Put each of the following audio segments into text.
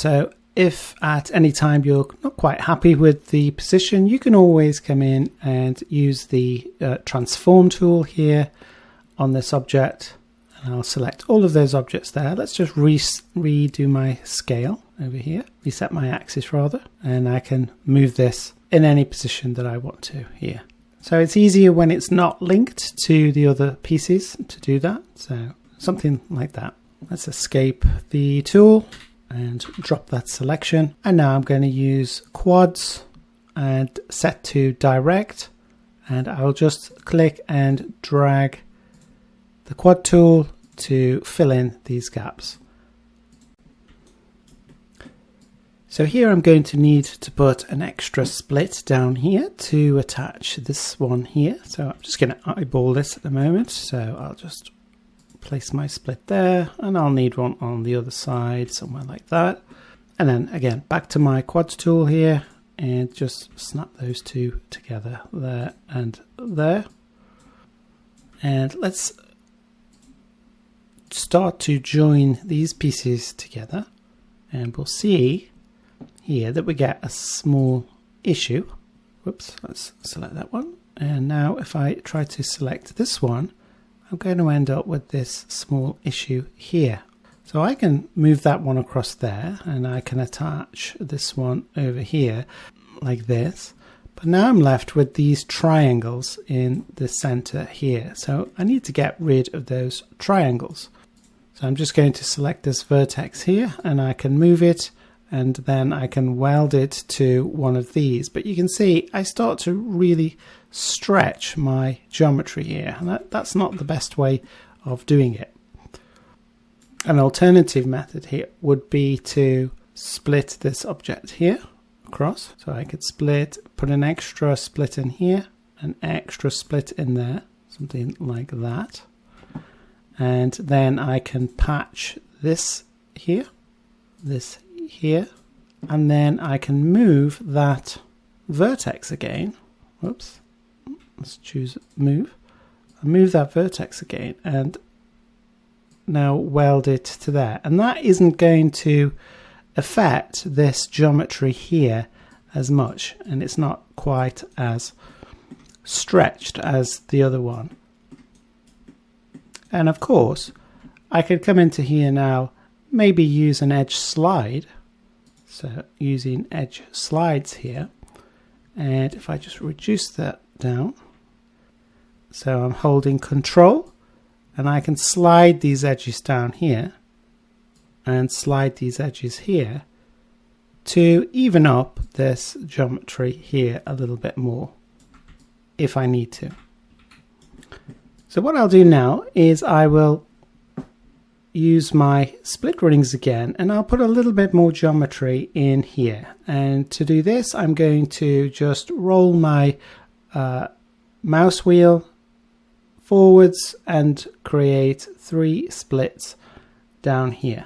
So if at any time you're not quite happy with the position, you can always come in and use the transform tool here on this object. And I'll select all of those objects there. Let's just redo my scale over here, reset my axis rather, and I can move this in any position that I want to here. So it's easier when it's not linked to the other pieces to do that. So something like that. Let's escape the tool and drop that selection. And now I'm going to use quads and set to direct. And I'll just click and drag the quad tool to fill in these gaps. So here I'm going to need to put an extra split down here to attach this one here. So I'm just going to eyeball this at the moment. So I'll just place my split there, and I'll need one on the other side somewhere like that. And then again, back to my quads tool here and just snap those two together there and there. And let's start to join these pieces together, and we'll see here that we get a small issue. Whoops, let's select that one. And now if I try to select this one, I'm going to end up with this small issue here. So I can move that one across there, and I can attach this one over here like this. But now I'm left with these triangles in the center here. So I need to get rid of those triangles. So I'm just going to select this vertex here, and I can move it, and then I can weld it to one of these. But you can see I start to really stretch my geometry here, and that's not the best way of doing it. An alternative method here would be to split this object here across. So I could split, put an extra split in here, an extra split in there, something like that. And then I can patch this here, and then I can move that vertex again. Whoops, let's choose move. I'll move that vertex again and now weld it to there. And that isn't going to affect this geometry here as much, and it's not quite as stretched as the other one. And of course, I could come into here now, maybe use an edge slide. So using edge slides here. And if I just reduce that down, so I'm holding Control, and I can slide these edges down here and slide these edges here to even up this geometry here a little bit more if I need to. So what I'll do now is I will use my split rings again, and I'll put a little bit more geometry in here. And to do this, I'm going to just roll my mouse wheel forwards and create 3 splits down here.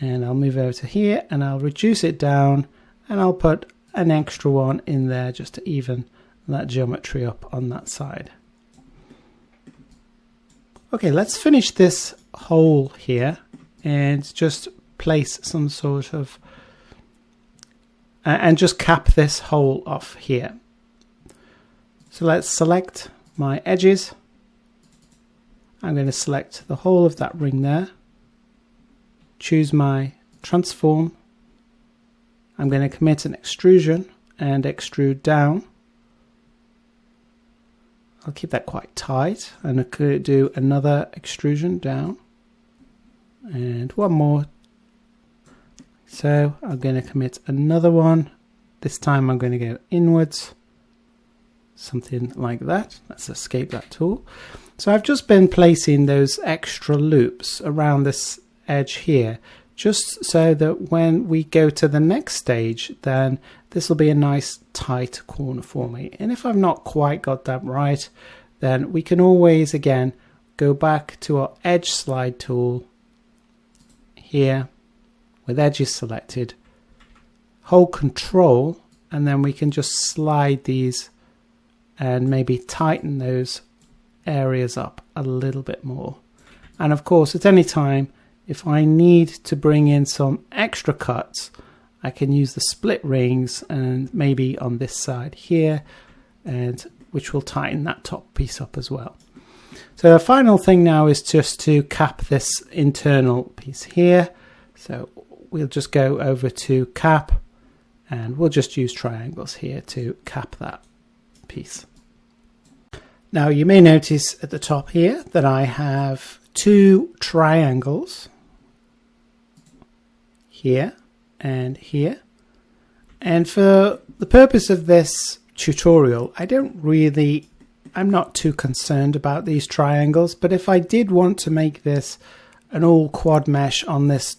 And I'll move over to here, and I'll reduce it down, and I'll put an extra one in there just to even that geometry up on that side. Okay, let's finish this hole here and just place some sort of and just cap this hole off here. So let's select my edges. I'm going to select the whole of that ring there, choose my transform. I'm going to commit an extrusion and extrude down. I'll keep that quite tight, and I could do another extrusion down and one more. So I'm going to commit another one. This time I'm going to go inwards, something like that. Let's escape that tool. So I've just been placing those extra loops around this edge here, just so that when we go to the next stage, then this will be a nice tight corner for me. And if I've not quite got that right, then we can always again go back to our edge slide tool here with edges selected, hold Control, and then we can just slide these and maybe tighten those areas up a little bit more. And of course, at any time, if I need to bring in some extra cuts, I can use the split rings and maybe on this side here, and which will tighten that top piece up as well. So the final thing now is just to cap this internal piece here. So we'll just go over to cap, and we'll just use triangles here to cap that piece. Now you may notice at the top here that I have two triangles here and here. And for the purpose of this tutorial, I'm not too concerned about these triangles, but if I did want to make this an all quad mesh on this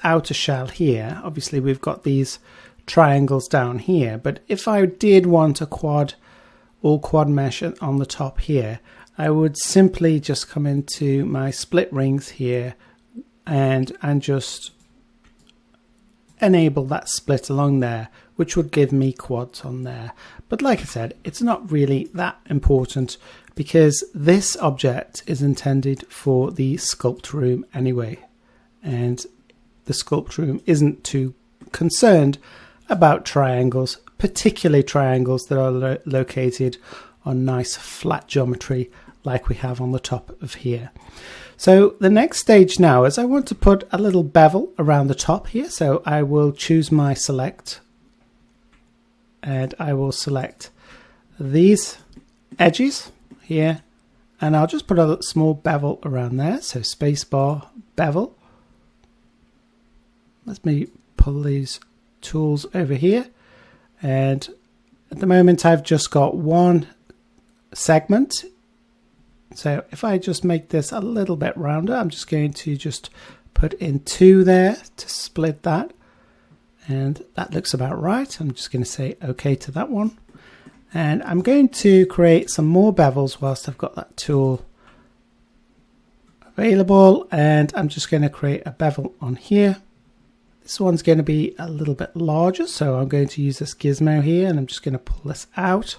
outer shell here, obviously we've got these triangles down here, but if I did want a all quad mesh on the top here, I would simply just come into my split rings here and just enable that split along there, which would give me quads on there. But like I said, it's not really that important because this object is intended for the sculpt room anyway, and the sculpt room isn't too concerned about triangles, particularly triangles that are located on nice flat geometry like we have on the top of here. So the next stage now is I want to put a little bevel around the top here. So I will choose my select, and I will select these edges here, and I'll just put a small bevel around there. So spacebar, bevel. Let me pull these tools over here, and at the moment I've just got one segment. So if I just make this a little bit rounder, I'm just going to just put in two there to split that, and that looks about right. I'm just going to say OK to that one, and I'm going to create some more bevels whilst I've got that tool available, and I'm just going to create a bevel on here. This one's going to be a little bit larger, so I'm going to use this gizmo here, and I'm just going to pull this out.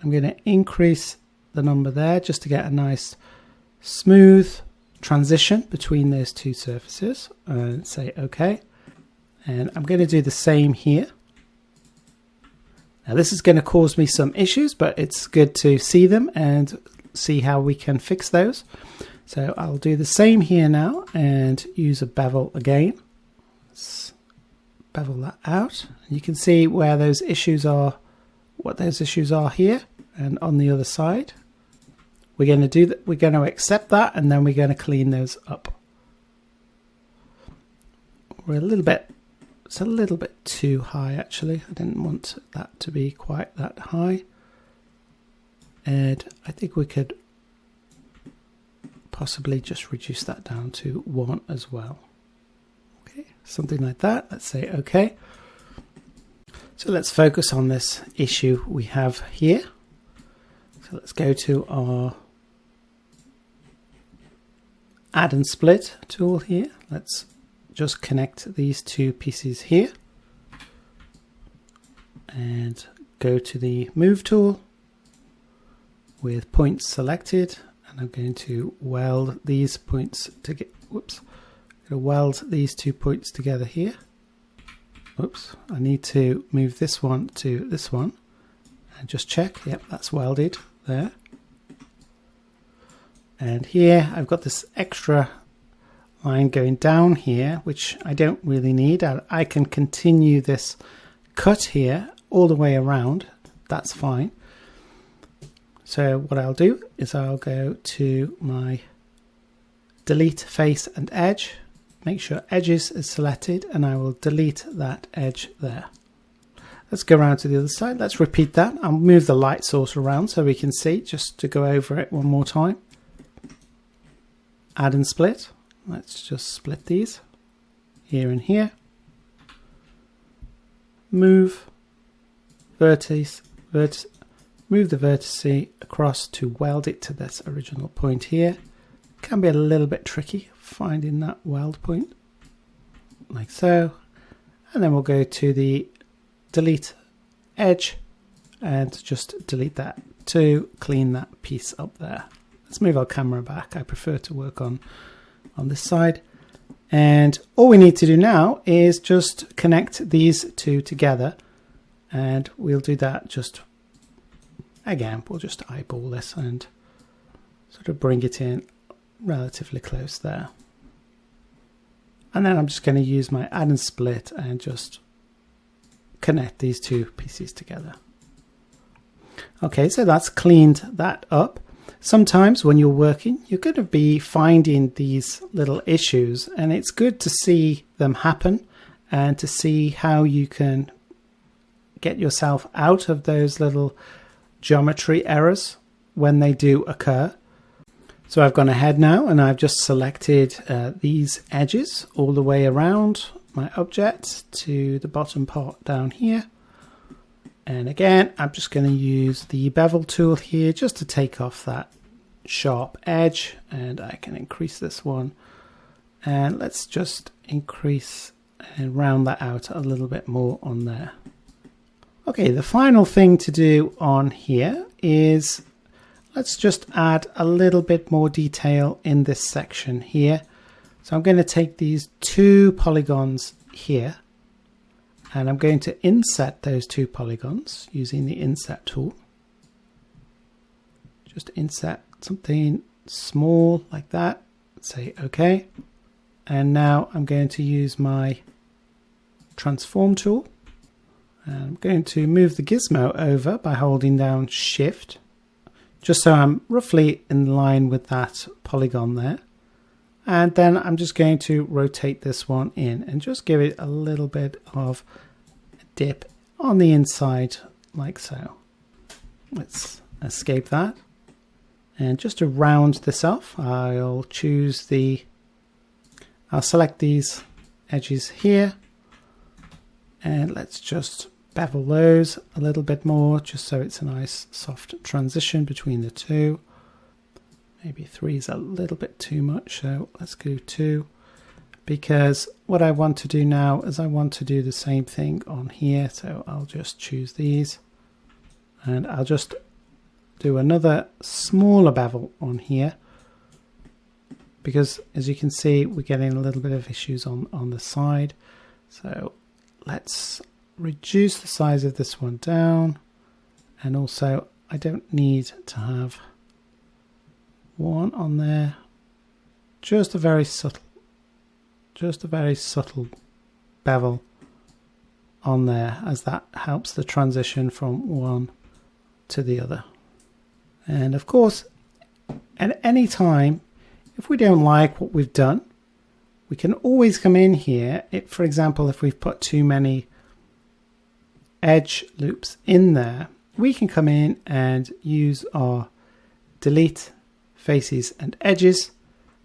I'm going to increase the number there just to get a nice smooth transition between those two surfaces, and say OK. And I'm going to do the same here. Now this is going to cause me some issues, but it's good to see them and see how we can fix those. So I'll do the same here now and use a bevel again. Let's bevel that out. You can see where those issues are, what those issues are here and on the other side. We're going to do that. We're going to accept that, and then we're going to clean those up. It's a little bit too high actually. I didn't want that to be quite that high, and I think we could possibly just reduce that down to 1 as well. Okay, something like that. Let's say OK. So let's focus on this issue we have here. So let's go to our add and split tool here. Let's just connect these two pieces here and go to the move tool with points selected, and I'm going to weld these points weld these 2 points together here. Oops, I need to move this one to this one and just check. Yep, that's welded there. And here I've got this extra line going down here, which I don't really need. I can continue this cut here all the way around. That's fine. So what I'll do is I'll go to my delete face and edge, make sure edges is selected, and I will delete that edge there. Let's go around to the other side. Let's repeat that. I'll move the light source around so we can see, just to go over it one more time. Add and split. Let's just split these here and here. Move vertex, move the vertex across to weld it to this original point here. Can be a little bit tricky finding that weld point, like so. And then we'll go to the delete edge and just delete that to clean that piece up there. Let's move our camera back. I prefer to work on this side. And all we need to do now is just connect these two together, and we'll do that just again. We'll just eyeball this and sort of bring it in relatively close there. And then I'm just going to use my add and split and just connect these two pieces together. Okay, so that's cleaned that up. Sometimes when you're working, you're going to be finding these little issues, and it's good to see them happen and to see how you can get yourself out of those little geometry errors when they do occur. So I've gone ahead now and I've just selected these edges all the way around my object to the bottom part down here. And again, I'm just going to use the bevel tool here just to take off that sharp edge, and I can increase this one, and let's just increase and round that out a little bit more on there. Okay, the final thing to do on here is let's just add a little bit more detail in this section here. So I'm going to take these two polygons here, and I'm going to inset those two polygons using the inset tool. Just inset something small like that, say OK. And now I'm going to use my transform tool. And I'm going to move the gizmo over by holding down Shift, just so I'm roughly in line with that polygon there. And then I'm just going to rotate this one in and just give it a little bit of a dip on the inside like so. Let's escape that. And just to round this off, I'll select these edges here, and let's just bevel those a little bit more just so it's a nice soft transition between the two. Maybe 3 is a little bit too much, so let's go 2, because what I want to do now is I want to do the same thing on here. So I'll just choose these, and I'll just do another smaller bevel on here, because as you can see we're getting a little bit of issues on the side. So let's reduce the size of this one down, and also I don't need to have one on there, just a very subtle bevel on there, as that helps the transition from one to the other. And of course, at any time, if we don't like what we've done, we can always come in here. For example, if we've put too many edge loops in there, we can come in and use our delete faces and edges,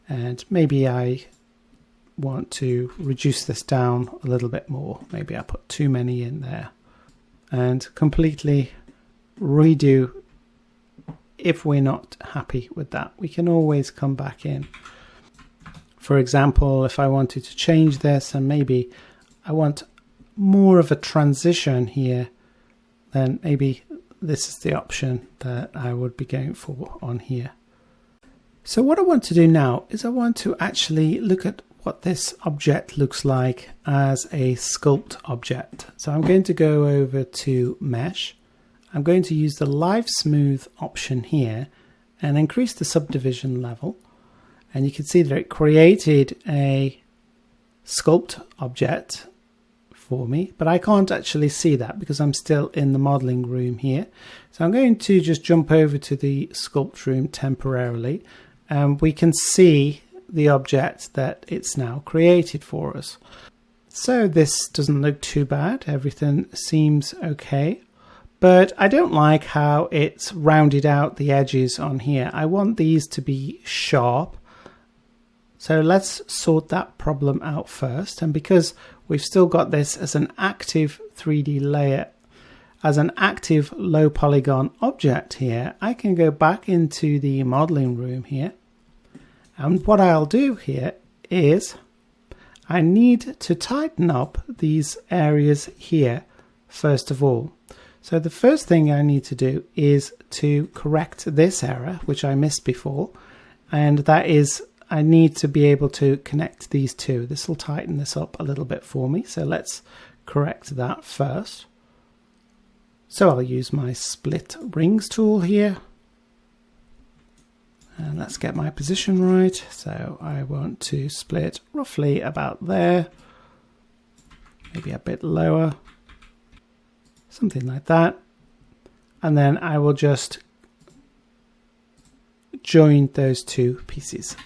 and maybe I want to reduce this down a little bit more. Maybe I put too many in there, and completely redo. If we're not happy with that, we can always come back in. For example, if I wanted to change this and maybe I want more of a transition here, then maybe this is the option that I would be going for on here. So what I want to do now is I want to actually look at what this object looks like as a sculpt object. So I'm going to go over to Mesh. I'm going to use the Live Smooth option here and increase the subdivision level. And you can see that it created a sculpt object for me, but I can't actually see that because I'm still in the modeling room here. So I'm going to just jump over to the sculpt room temporarily, and we can see the object that it's now created for us. So this doesn't look too bad. Everything seems okay, but I don't like how it's rounded out the edges on here. I want these to be sharp. So let's sort that problem out first. And because we've still got this as an active 3D layer, as an active low polygon object here, I can go back into the modeling room here. And what I'll do here is I need to tighten up these areas here first of all. So the first thing I need to do is to correct this error, which I missed before. And that is I need to be able to connect these two. This will tighten this up a little bit for me. So let's correct that first. So I'll use my split rings tool here. And let's get my position right. So I want to split roughly about there. Maybe a bit lower. Something like that. And then I will just join those two pieces.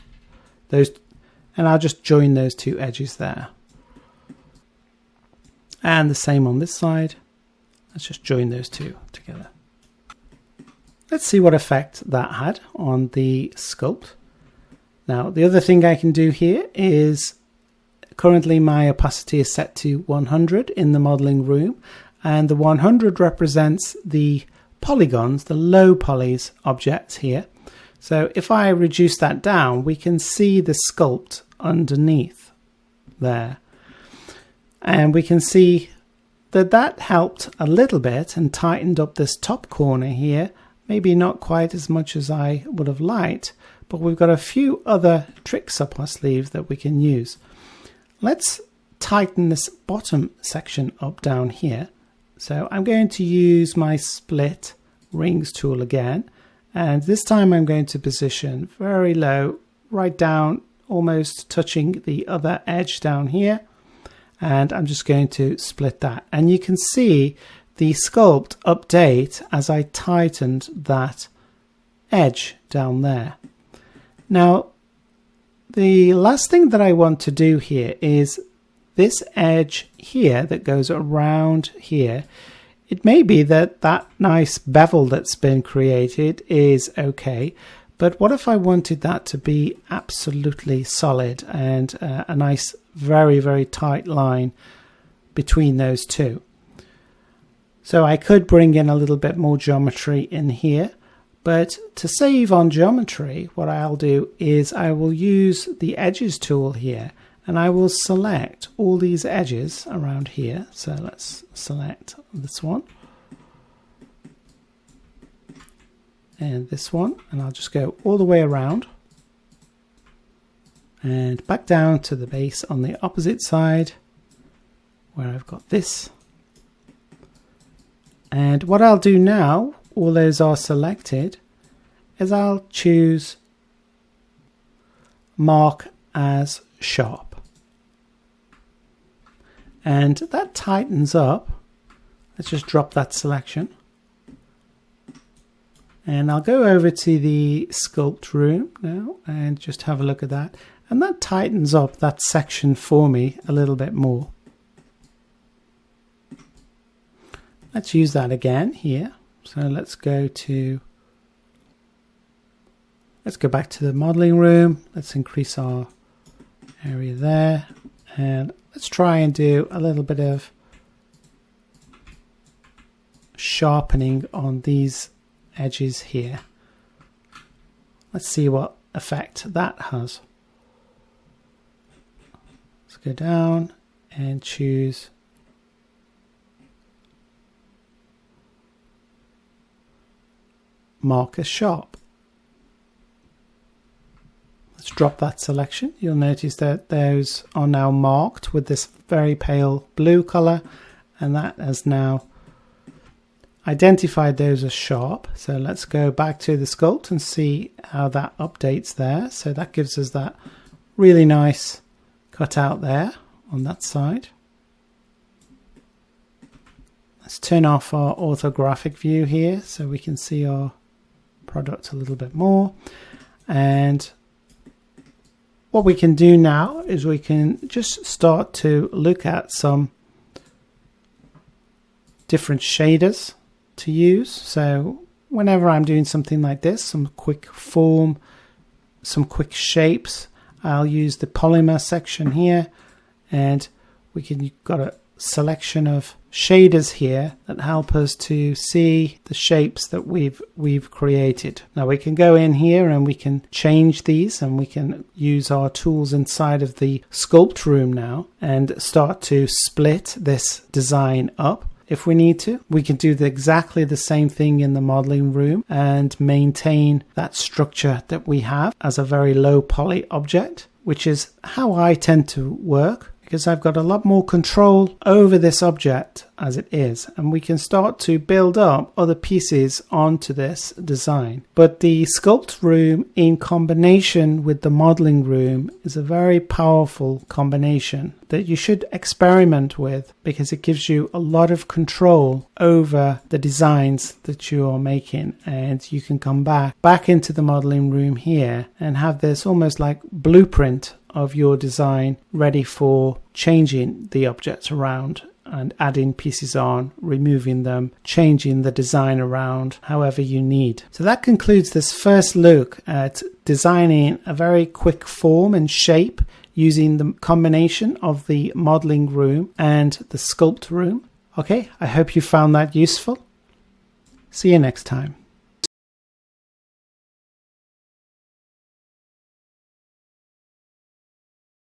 And I'll just join those two edges there. And the same on this side. Let's just join those two together. Let's see what effect that had on the sculpt. Now, the other thing I can do here is currently my opacity is set to 100 in the modeling room, and the 100 represents the polygons, the low polys objects here. So if I reduce that down, we can see the sculpt underneath there. And we can see that that helped a little bit and tightened up this top corner here. Maybe not quite as much as I would have liked, but we've got a few other tricks up our sleeve that we can use. Let's tighten this bottom section up down here. So I'm going to use my split rings tool again, and this time I'm going to position very low, right down, almost touching the other edge down here, and I'm just going to split that. And you can see the sculpt update as I tightened that edge down there. Now, the last thing that I want to do here is this edge here that goes around here. It may be that that nice bevel that's been created is okay, but what if I wanted that to be absolutely solid and a nice, very, very tight line between those two? So I could bring in a little bit more geometry in here, but to save on geometry, what I'll do is I will use the edges tool here, and I will select all these edges around here. So let's select this one and this one, and I'll just go all the way around and back down to the base on the opposite side where I've got this. And what I'll do now, all those are selected, is I'll choose Mark as Sharp. And that tightens up. Let's just drop that selection. And I'll go over to the sculpt room now and just have a look at that. And that tightens up that section for me a little bit more. Let's use that again here. So let's go back to the modeling room. Let's increase our area there. And let's try and do a little bit of sharpening on these edges here. Let's see what effect that has. Let's go down and choose Mark as Sharp. Let's drop that selection. You'll notice that those are now marked with this very pale blue color, and that has now identified those as sharp. So let's go back to the sculpt and see how that updates there. So that gives us that really nice cutout there on that side. Let's turn off our orthographic view here so we can see our product a little bit more. And what we can do now is we can just start to look at some different shaders to use. So whenever I'm doing something like this, some quick form, some quick shapes, I'll use the polymer section here, and you've got a selection of shaders here that help us to see the shapes that we've created. Now we can go in here and we can change these, and we can use our tools inside of the sculpt room now and start to split this design up. if we need to. We can do exactly the same thing in the modeling room and maintain that structure that we have as a very low poly object, which is how I tend to work, because I've got a lot more control over this object as it is, and we can start to build up other pieces onto this design. But the sculpt room in combination with the modeling room is a very powerful combination that you should experiment with, because it gives you a lot of control over the designs that you are making, and you can come back into the modeling room here and have this almost like blueprint of your design ready for changing the objects around and adding pieces on, removing them, changing the design around however you need. So that concludes this first look at designing a very quick form and shape using the combination of the modeling room and the sculpt room. Okay, I hope you found that useful. See you next time.